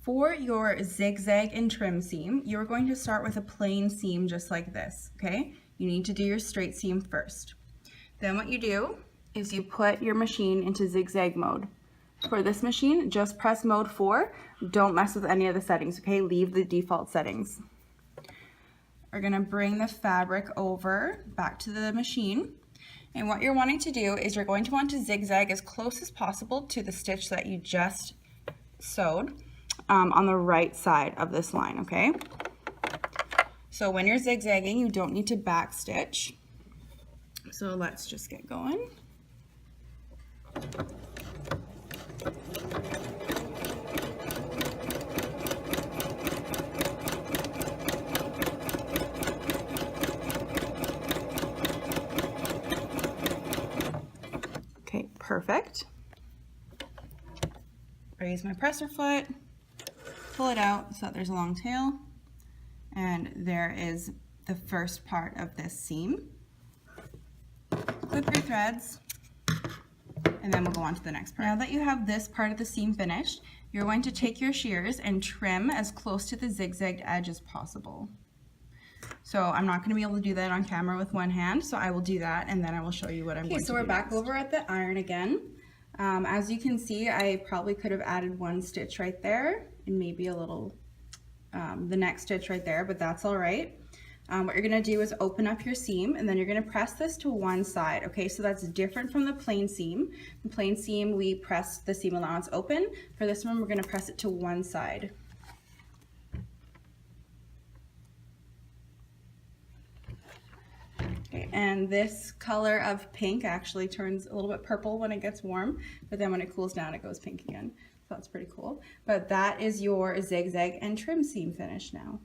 For your zigzag and trim seam, you're going to start with a plain seam just like this, okay? You need to do your straight seam first. Then what you do is you put your machine into zigzag mode. For this machine, just press mode 4. Don't mess with any of the settings, okay? Leave the default settings. We're gonna bring the fabric over back to the machine. And what you're wanting to do is you're going to want to zigzag as close as possible to the stitch that you just sewed on the right side of this line, okay? So when you're zigzagging, you don't need to back stitch. So let's just get going. Okay, perfect. I use my presser foot, pull it out so that there's a long tail, and there is the first part of this seam. Clip your threads, and then we'll go on to the next part. Now that you have this part of the seam finished, you're going to take your shears and trim as close to the zigzagged edge as possible. So I'm not going to be able to do that on camera with one hand, so I will do that and then I will show you what I'm going to do. Okay, so we're back over at the iron again. As you can see, I probably could have added one stitch right there and maybe a little, the next stitch right there, but that's all right. What you're gonna do is open up your seam and then you're gonna press this to one side, okay? So that's different from the plain seam. The plain seam, we press the seam allowance open. For this one, we're gonna press it to one side. Okay, and this color of pink actually turns a little bit purple when it gets warm, but then when it cools down, it goes pink again. So that's pretty cool. But that is your zigzag and trim seam finish now.